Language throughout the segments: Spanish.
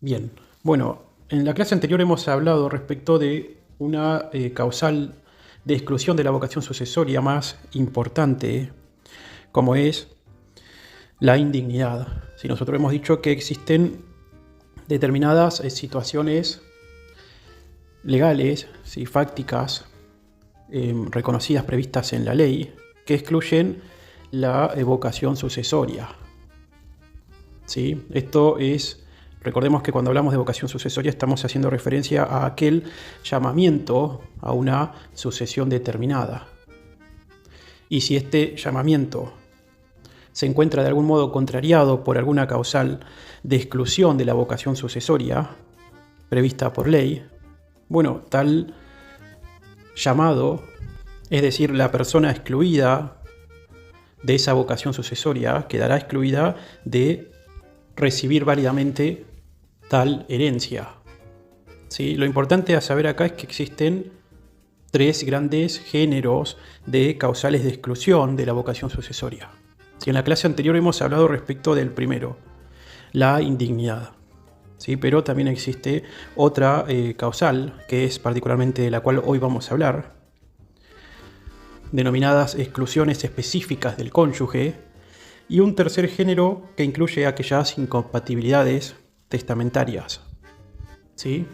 Bien, bueno, en la clase anterior hemos hablado respecto de una causal de exclusión de la vocación sucesoria más importante, como es la indignidad. Si nosotros hemos dicho que existen determinadas situaciones legales, ¿sí? Fácticas, reconocidas, previstas en la ley, que excluyen la vocación sucesoria. ¿Sí? Esto es... Recordemos que cuando hablamos de vocación sucesoria estamos haciendo referencia a aquel llamamiento a una sucesión determinada. Y si este llamamiento se encuentra de algún modo contrariado por alguna causal de exclusión de la vocación sucesoria prevista por ley, bueno, tal llamado, es decir, la persona excluida de esa vocación sucesoria, quedará excluida de recibir válidamente tal herencia. ¿Sí? Lo importante a saber acá es que existen tres grandes géneros de causales de exclusión de la vocación sucesoria. ¿Sí? En la clase anterior hemos hablado respecto del primero, la indignidad. ¿Sí? Pero también existe otra causal, que es particularmente de la cual hoy vamos a hablar, denominadas exclusiones específicas del cónyuge, y un tercer género que incluye aquellas incompatibilidades testamentarias. ¿Sí?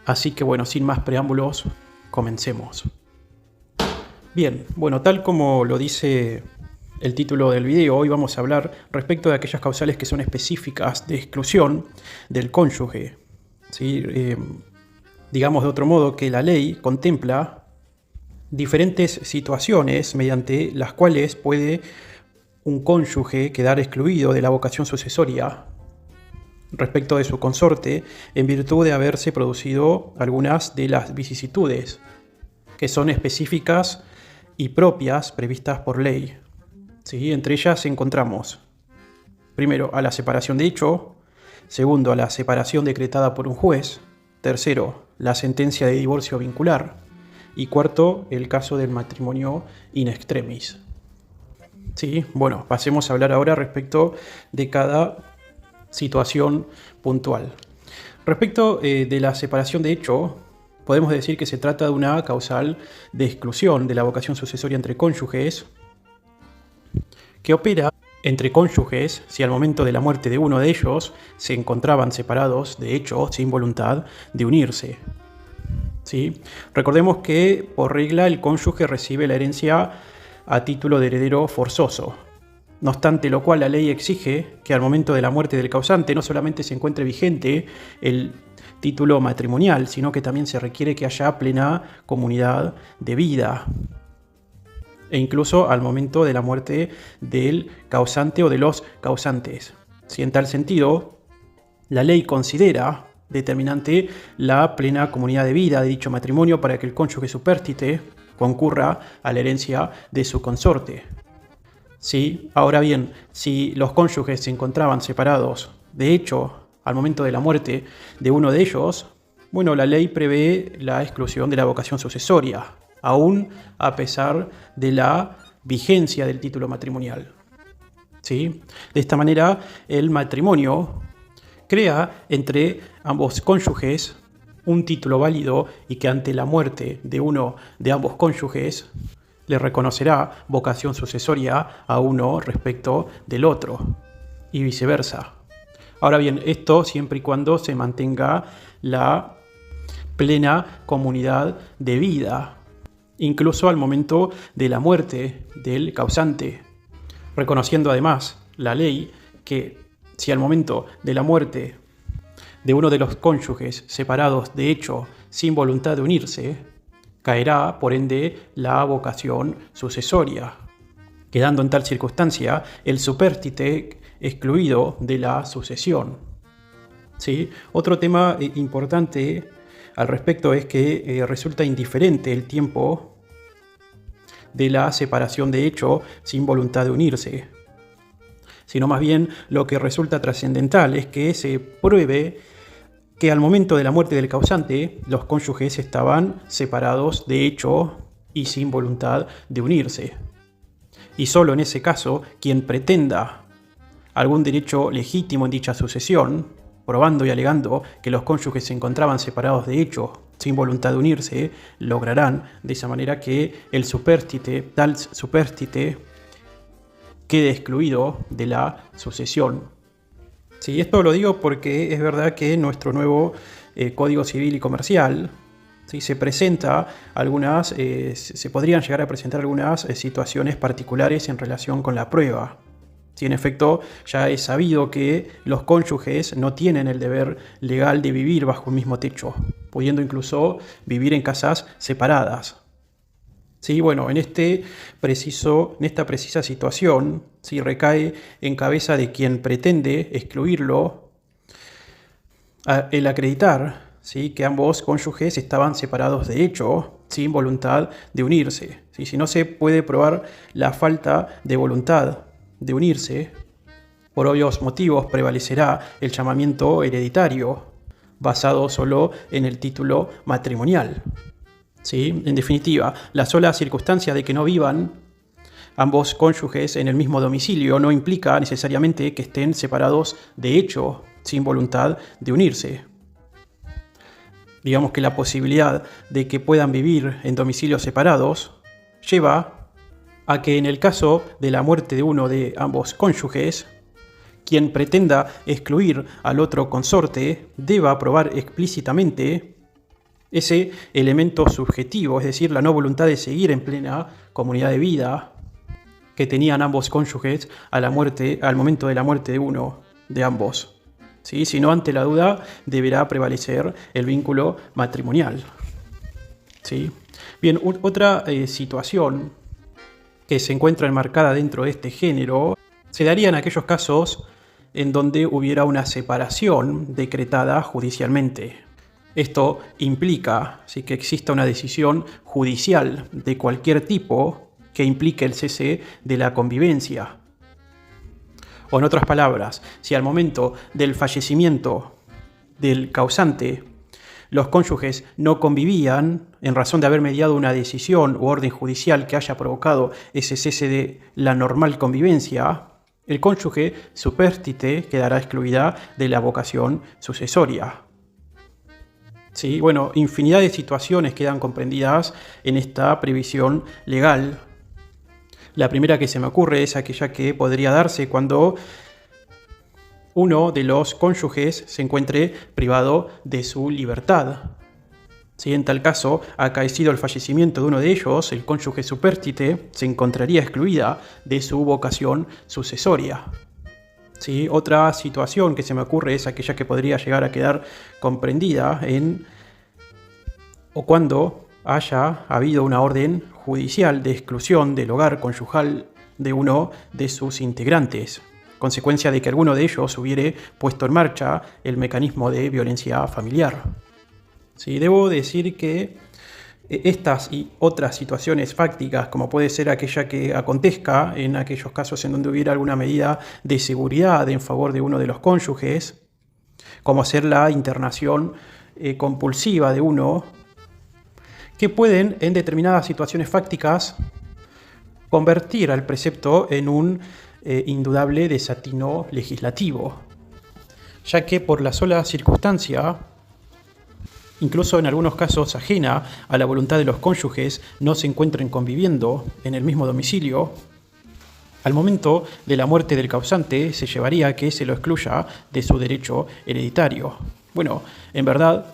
Así que bueno, sin más preámbulos, comencemos. Bien, bueno, tal como lo dice el título del video, hoy vamos a hablar respecto de aquellas causales que son específicas de exclusión del cónyuge. ¿Sí? Digamos de otro modo que la ley contempla diferentes situaciones mediante las cuales puede un cónyuge quedar excluido de la vocación sucesoria respecto de su consorte en virtud de haberse producido algunas de las vicisitudes que son específicas y propias previstas por ley. ¿Sí? Entre ellas encontramos, primero, a la separación de hecho, segundo, a la separación decretada por un juez, tercero, la sentencia de divorcio vincular y cuarto, el caso del matrimonio in extremis. ¿Sí? Bueno, pasemos a hablar ahora respecto de cada situación puntual. Respecto de la separación de hecho, podemos decir que se trata de una causal de exclusión de la vocación sucesoria entre cónyuges que opera entre cónyuges si al momento de la muerte de uno de ellos se encontraban separados de hecho sin voluntad de unirse. ¿Sí? Recordemos que por regla el cónyuge recibe la herencia a título de heredero forzoso. No obstante lo cual la ley exige que al momento de la muerte del causante no solamente se encuentre vigente el título matrimonial, sino que también se requiere que haya plena comunidad de vida. E incluso al momento de la muerte del causante o de los causantes. Si en tal sentido, la ley considera determinante la plena comunidad de vida de dicho matrimonio para que el cónyuge supérstite concurra a la herencia de su consorte. ¿Sí? Ahora bien, si los cónyuges se encontraban separados, de hecho, al momento de la muerte de uno de ellos, bueno, la ley prevé la exclusión de la vocación sucesoria, aún a pesar de la vigencia del título matrimonial. ¿Sí? De esta manera, el matrimonio crea entre ambos cónyuges un título válido y que ante la muerte de uno de ambos cónyuges le reconocerá vocación sucesoria a uno respecto del otro y viceversa. Ahora bien, esto siempre y cuando se mantenga la plena comunidad de vida, incluso al momento de la muerte del causante, reconociendo además la ley que si al momento de la muerte de uno de los cónyuges separados de hecho sin voluntad de unirse, caerá por ende la vocación sucesoria, quedando en tal circunstancia el supérstite excluido de la sucesión. ¿Sí? Otro tema importante al respecto es que resulta indiferente el tiempo de la separación de hecho sin voluntad de unirse, sino más bien lo que resulta trascendental es que se pruebe que al momento de la muerte del causante los cónyuges estaban separados de hecho y sin voluntad de unirse. Y solo en ese caso, quien pretenda algún derecho legítimo en dicha sucesión, probando y alegando que los cónyuges se encontraban separados de hecho, sin voluntad de unirse, lograrán de esa manera que el tal superstite, quede excluido de la sucesión. Sí, esto lo digo porque es verdad que en nuestro nuevo Código Civil y Comercial, ¿sí?, se podrían llegar a presentar algunas situaciones particulares en relación con la prueba. Si en efecto ya es sabido que los cónyuges no tienen el deber legal de vivir bajo un mismo techo, pudiendo incluso vivir en casas separadas. Sí, bueno, en esta precisa situación, sí, recae en cabeza de quien pretende excluirlo el acreditar, ¿sí?, que ambos cónyuges estaban separados de hecho, sin voluntad de unirse. ¿Sí? Si no se puede probar la falta de voluntad de unirse, por obvios motivos prevalecerá el llamamiento hereditario, basado solo en el título matrimonial. ¿Sí? En definitiva, la sola circunstancia de que no vivan ambos cónyuges en el mismo domicilio no implica necesariamente que estén separados de hecho, sin voluntad de unirse. Digamos que la posibilidad de que puedan vivir en domicilios separados lleva a que en el caso de la muerte de uno de ambos cónyuges, quien pretenda excluir al otro consorte deba probar explícitamente ese elemento subjetivo, es decir, la no voluntad de seguir en plena comunidad de vida que tenían ambos cónyuges al momento de la muerte de uno de ambos. ¿Sí? Si no, ante la duda deberá prevalecer el vínculo matrimonial. ¿Sí? Bien, otra situación que se encuentra enmarcada dentro de este género se daría en aquellos casos en donde hubiera una separación decretada judicialmente. Esto implica, ¿sí?, que exista una decisión judicial de cualquier tipo que implique el cese de la convivencia. O en otras palabras, si al momento del fallecimiento del causante los cónyuges no convivían en razón de haber mediado una decisión u orden judicial que haya provocado ese cese de la normal convivencia, el cónyuge superstite quedará excluida de la vocación sucesoria. Sí, bueno, infinidad de situaciones quedan comprendidas en esta previsión legal. La primera que se me ocurre es aquella que podría darse cuando uno de los cónyuges se encuentre privado de su libertad. Si en tal caso, acaecido el fallecimiento de uno de ellos, el cónyuge superstite se encontraría excluida de su vocación sucesoria. ¿Sí? Otra situación que se me ocurre es aquella que podría llegar a quedar comprendida cuando haya habido una orden judicial de exclusión del hogar conyugal de uno de sus integrantes, consecuencia de que alguno de ellos hubiere puesto en marcha el mecanismo de violencia familiar. ¿Sí? Debo decir que estas y otras situaciones fácticas, como puede ser aquella que acontezca en aquellos casos en donde hubiera alguna medida de seguridad en favor de uno de los cónyuges, como ser la internación compulsiva de uno, que pueden en determinadas situaciones fácticas convertir al precepto en un indudable desatino legislativo, ya que por la sola circunstancia, incluso en algunos casos ajena a la voluntad de los cónyuges, no se encuentren conviviendo en el mismo domicilio, al momento de la muerte del causante se llevaría a que se lo excluya de su derecho hereditario. Bueno, en verdad,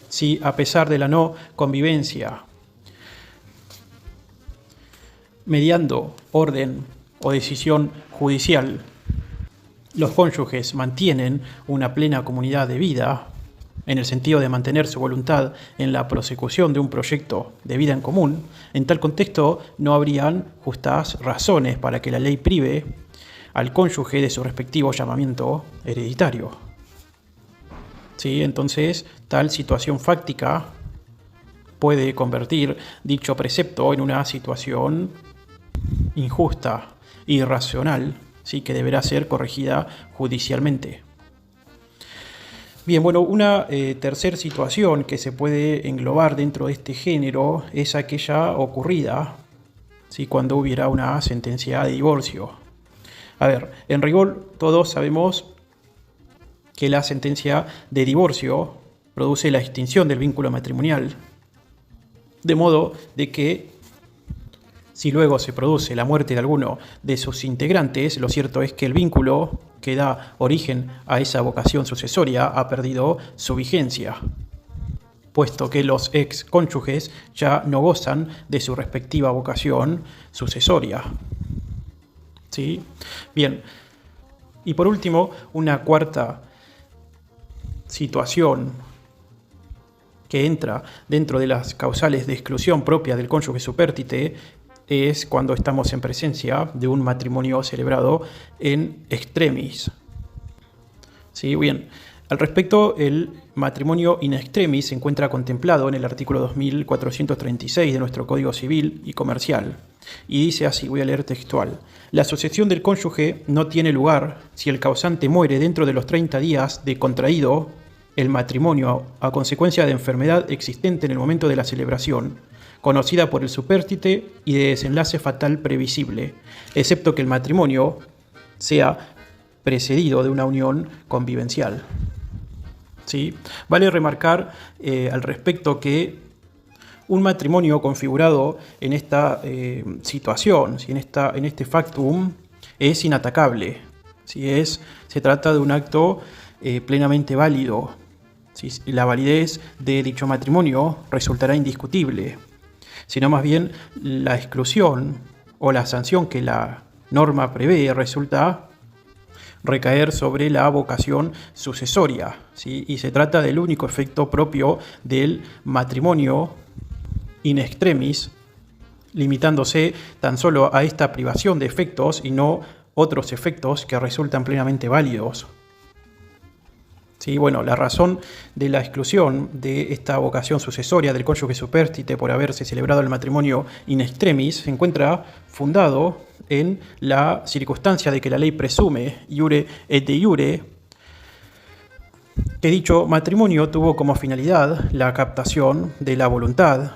si a pesar de la no convivencia, mediando orden o decisión judicial, los cónyuges mantienen una plena comunidad de vida, en el sentido de mantener su voluntad en la prosecución de un proyecto de vida en común, en tal contexto no habrían justas razones para que la ley prive al cónyuge de su respectivo llamamiento hereditario. ¿Sí? Entonces, tal situación fáctica puede convertir dicho precepto en una situación injusta, irracional, ¿sí?, que deberá ser corregida judicialmente. Bien, bueno, una tercera situación que se puede englobar dentro de este género es aquella ocurrida, ¿sí?, cuando hubiera una sentencia de divorcio. A ver, en rigor todos sabemos que la sentencia de divorcio produce la extinción del vínculo matrimonial, de modo de que si luego se produce la muerte de alguno de sus integrantes, lo cierto es que el vínculo que da origen a esa vocación sucesoria ha perdido su vigencia, puesto que los ex cónyuges ya no gozan de su respectiva vocación sucesoria. ¿Sí? Bien. Y por último, una cuarta situación que entra dentro de las causales de exclusión propia del cónyuge supérstite es cuando estamos en presencia de un matrimonio celebrado en extremis. ¿Sí? Bien. Al respecto, el matrimonio in extremis se encuentra contemplado en el artículo 2436 de nuestro Código Civil y Comercial. Y dice así, voy a leer textual: la sucesión del cónyuge no tiene lugar si el causante muere dentro de los 30 días de contraído el matrimonio a consecuencia de enfermedad existente en el momento de la celebración, conocida por el supérstite y de desenlace fatal previsible, excepto que el matrimonio sea precedido de una unión convivencial. ¿Sí? Vale remarcar al respecto que un matrimonio configurado en esta situación, ¿sí? en este factum, es inatacable. ¿Sí? Se trata de un acto plenamente válido. ¿Sí? La validez de dicho matrimonio resultará indiscutible, sino más bien la exclusión o la sanción que la norma prevé resulta recaer sobre la vocación sucesoria, ¿sí? Y se trata del único efecto propio del matrimonio in extremis, limitándose tan solo a esta privación de efectos y no otros efectos que resultan plenamente válidos. Sí, bueno, la razón de la exclusión de esta vocación sucesoria del cónyuge supérstite por haberse celebrado el matrimonio in extremis se encuentra fundado en la circunstancia de que la ley presume, iure et de iure, que dicho matrimonio tuvo como finalidad la captación de la voluntad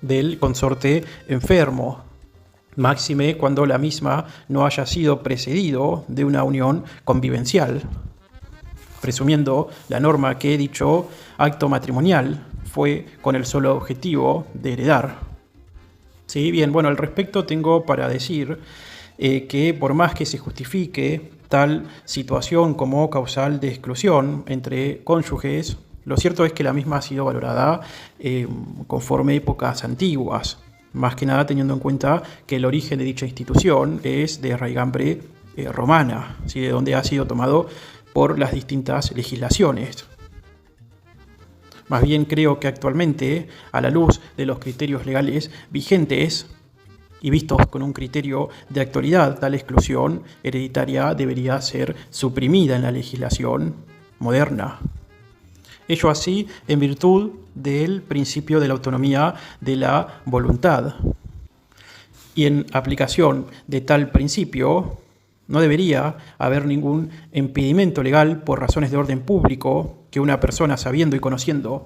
del consorte enfermo, máxime cuando la misma no haya sido precedido de una unión convivencial, presumiendo la norma que dicho acto matrimonial fue con el solo objetivo de heredar. Sí, bien, bueno, al respecto tengo para decir que por más que se justifique tal situación como causal de exclusión entre cónyuges, lo cierto es que la misma ha sido valorada conforme épocas antiguas, más que nada teniendo en cuenta que el origen de dicha institución es de raigambre romana, ¿sí? De donde ha sido tomado por las distintas legislaciones. Más bien creo que actualmente, a la luz de los criterios legales vigentes y vistos con un criterio de actualidad, tal exclusión hereditaria debería ser suprimida en la legislación moderna. Ello así en virtud del principio de la autonomía de la voluntad. Y en aplicación de tal principio, no debería haber ningún impedimento legal por razones de orden público que una persona, sabiendo y conociendo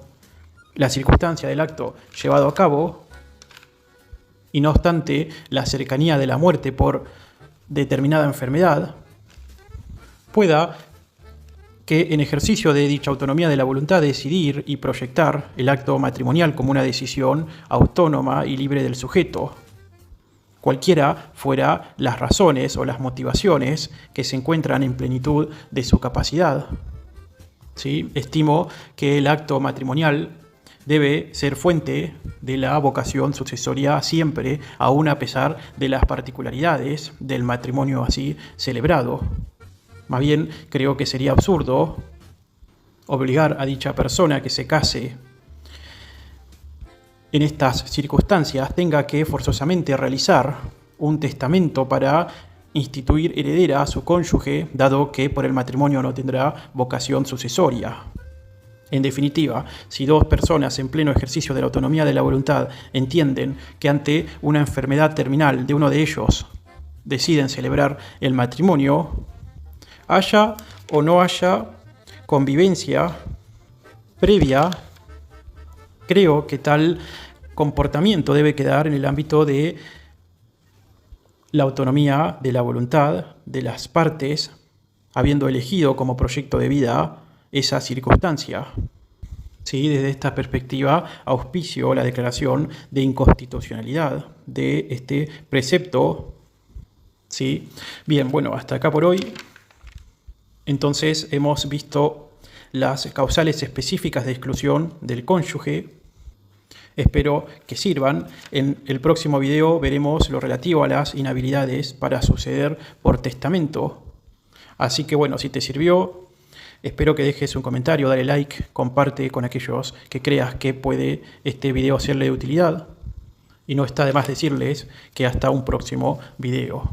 la circunstancia del acto llevado a cabo, y no obstante la cercanía de la muerte por determinada enfermedad, pueda que en ejercicio de dicha autonomía de la voluntad decidir y proyectar el acto matrimonial como una decisión autónoma y libre del sujeto, cualquiera fuera las razones o las motivaciones que se encuentran en plenitud de su capacidad. ¿Sí? Estimo que el acto matrimonial debe ser fuente de la vocación sucesoria siempre, aun a pesar de las particularidades del matrimonio así celebrado. Más bien, creo que sería absurdo obligar a dicha persona que se case en estas circunstancias tenga que forzosamente realizar un testamento para instituir heredera a su cónyuge, dado que por el matrimonio no tendrá vocación sucesoria. En definitiva, si dos personas en pleno ejercicio de la autonomía de la voluntad entienden que ante una enfermedad terminal de uno de ellos deciden celebrar el matrimonio, haya o no haya convivencia previa, creo que tal comportamiento debe quedar en el ámbito de la autonomía de la voluntad de las partes habiendo elegido como proyecto de vida esa circunstancia. ¿Sí? Desde esta perspectiva, auspicio la declaración de inconstitucionalidad de este precepto. ¿Sí? Bien, bueno, hasta acá por hoy. Entonces hemos visto las causales específicas de exclusión del cónyuge. Espero que sirvan. En el próximo video veremos lo relativo a las inhabilidades para suceder por testamento. Así que bueno, si te sirvió, espero que dejes un comentario, dale like, comparte con aquellos que creas que puede este video serle de utilidad. Y no está de más decirles que hasta un próximo video.